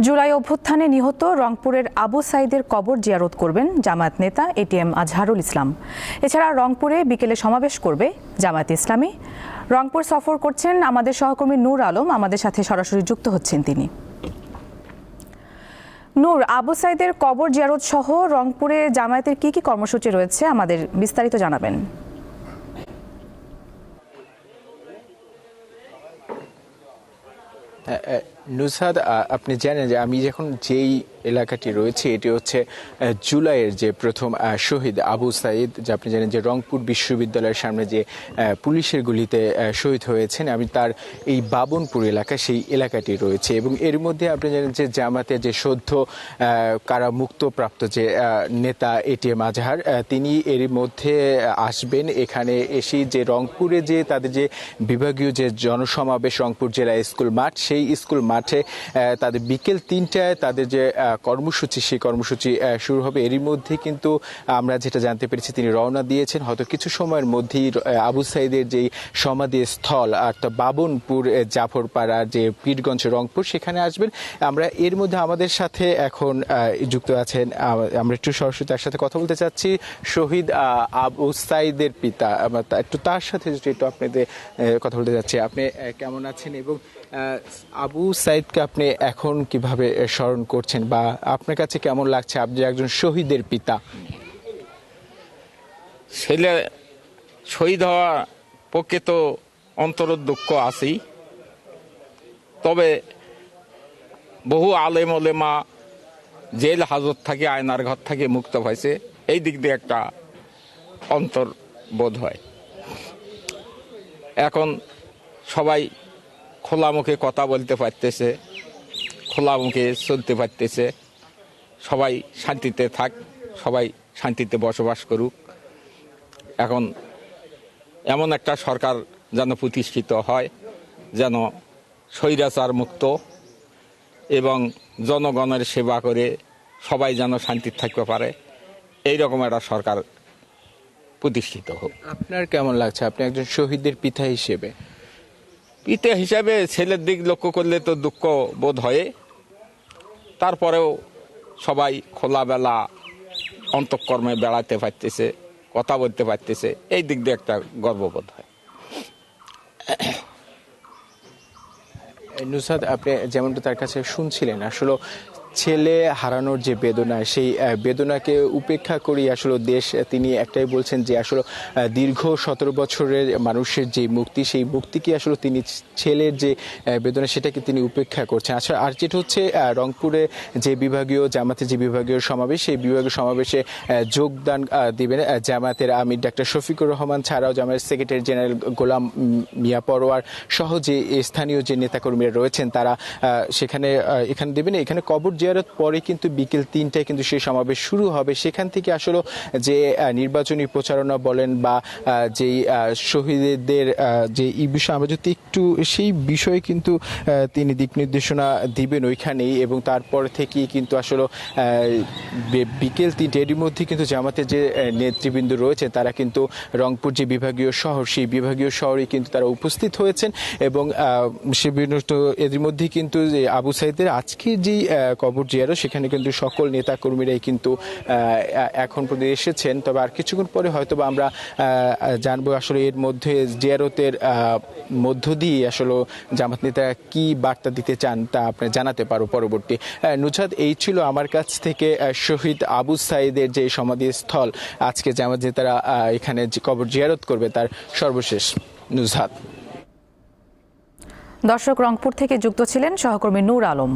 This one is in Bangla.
জুলাই অভ্যুত্থানে নিহত রংপুরের আবু সাইদের কবর জিয়ারত করবেন জামায়াত নেতা এটিএম আজহারুল ইসলাম। এছাড়া রংপুরে বিকেলে সমাবেশ করবে জামায়াত ইসলামী। রংপুর সফর করছেন আমাদের সহকর্মী নূর আলম, আমাদের সাথে সরাসরি যুক্ত হচ্ছেন তিনি। নূর, আবু সাইদের কবর জিয়ারত সহ রংপুরে জামায়াতের কি কর্মসূচি রয়েছে আমাদের বিস্তারিত জানাবেন। নুসরাত, আপনি জানেন যে আমি যখন যেই এলাকাটি রয়েছে এটি হচ্ছে জুলাইয়ের যে প্রথম শহীদ আবু সাইদ, যে আপনি জানেন যে রংপুর বিশ্ববিদ্যালয়ের সামনে যে পুলিশের গুলিতে শহীদ হয়েছেন, আমি তার এই বাবনপুর এলাকা সেই এলাকাটি রয়েছে। এবং এর মধ্যে আপনি জানেন যে জামাতের যে সদ্য কারামুক্তপ্রাপ্ত যে নেতা এটিএম আজহার, তিনি এর মধ্যে আসবেন। এখানে এসেই যে রংপুরে যে তাদের যে বিভাগীয় যে জনসমাবেশ রংপুর জেলা স্কুল মাঠ, সেই স্কুল মাঠে তাদের বিকেল ৩টায় তাদের যে কর্মসূচি, সেই কর্মসূচি শুরু হবে। এরই মধ্যে কিন্তু আমরা যেটা জানতে পেরেছি তিনি রওনা দিয়েছেন। হয়তো কিছু সময়ের মধ্যেই আবু সাইদের যেই সমাধি স্থল অর্থাৎ বাবনপুর জাফরপাড়া যে পীরগঞ্জ রংপুর, সেখানে আসবেন। আমরা এর মধ্যে আমাদের সাথে এখন যুক্ত আছেন, আমরা একটু সরাসরি তার সাথে কথা বলতে চাচ্ছি, শহীদ আবু সাইদের পিতা। একটু তার সাথে একটু আপনাদের কথা বলতে চাচ্ছি। আপনি কেমন আছেন এবং আবু সাইদকে আপনি এখন কিভাবে স্মরণ করছেন, বা আপনার কাছে কেমন লাগছে আপনি একজন শহীদের পিতা? ছেলে শহীদ হওয়া পক্ষে তো অন্তরের দুঃখ আছেই, তবে বহু আলেম ওলেমা জেল হাজত থাকে, আয়নার ঘর থেকে মুক্ত হয়েছে, এই দিক দিয়ে একটা অন্তর বোধ হয়। এখন সবাই খোলা মুখে কথা বলতে পারতেছে, খোলা মুখে চলতে পারতেছে। সবাই শান্তিতে থাক, সবাই শান্তিতে বসবাস করুক। এখন এমন একটা সরকার যেন প্রতিষ্ঠিত হয়, যেন স্বৈরাচার মুক্ত এবং জনগণের সেবা করে সবাই যেন শান্তিতে থাকতে পারে, এইরকম একটা সরকার প্রতিষ্ঠিত হোক। আপনার কেমন লাগছে আপনি একজন শহীদের পিতা হিসেবে? পিতা হিসাবে ছেলের দিক লক্ষ্য করলে তো দুঃখ বোধ হয়, তারপরেও সবাই খোলাবেলা অন্তঃকর্মে বেড়াতে পারতেছে, কথা বলতে পারতেছে, এই দিক দিয়ে একটা গর্ববোধ হয়। নুসরাত, আপনি যেমনটা তার কাছে শুনছিলেন, আসলে ছেলে হারানোর যে বেদনা, সেই বেদনাকে উপেক্ষা করি আসলে দেশ, তিনি একটাই বলছেন যে আসলে দীর্ঘ 17 বছরের মানুষের যে মুক্তি, সেই মুক্তিকে আসলে তিনি ছেলের যে বেদনা সেটাকে তিনি উপেক্ষা করছেন। আসলে আর যেটা হচ্ছে রংপুরে যে বিভাগীয় জামাতের যে বিভাগীয় সমাবেশ, সেই বিভাগীয় সমাবেশে যোগদান দিবেন জামাতের আমির ডাক্তার শফিকুর রহমান ছাড়াও জামাতের সেক্রেটারি জেনারেল গোলাম মিয়া পরোয়ার সহ যে স্থানীয় যে নেতাকর্মীরা রয়েছেন, তারা এখানে দেবেন। এখানে কবর জিয়ারত পরে কিন্তু বিকেল ৩টায় কিন্তু সেই সমাবেশ শুরু হবে। সেখান থেকে আসলে যে নির্বাচনী প্রচারণা বলেন বা যেই শহীদদের যে এই বিষয়, আমরা যদি একটু সেই বিষয়ে কিন্তু তিনি দিক নির্দেশনা দিবেন ওইখানেই। এবং তারপর থেকেই কিন্তু আসলে বিকেল ৩টে এর মধ্যে কিন্তু জামাতের যে নেতৃবৃন্দ রয়েছে তারা কিন্তু রংপুর যে বিভাগীয় শহর, সেই বিভাগীয় শহরে কিন্তু তারা উপস্থিত হয়েছেন। এবং সে এর মধ্যে কিন্তু আবু সাইদের আজকে যেই কবর জিয়ারত, সেখানে কিন্তু সকল নেতা কর্মীরাই কিন্তু এখন পর্যন্ত এসেছেন। তবে আর কিছুক্ষণ পরে হয়তো আমরা জানবো আসলে এর মধ্যে জিয়ারতের মধ্য দিয়ে আসলে জামাত নেতা কি বার্তা দিতে চান, তা আপনি জানাতে পারো পরবর্তী। নুসরাত, এই ছিল আমার কাছ থেকে শহীদ আবু সাইদের যে সমাধিস্থল, আজকে জামাত নেতারা এখানে কবর জিয়ারত করবে, তার সর্বশেষ। নুসরাত। দর্শক, রংপুর থেকে যুক্ত ছিলেন সহকর্মী নূর আলম।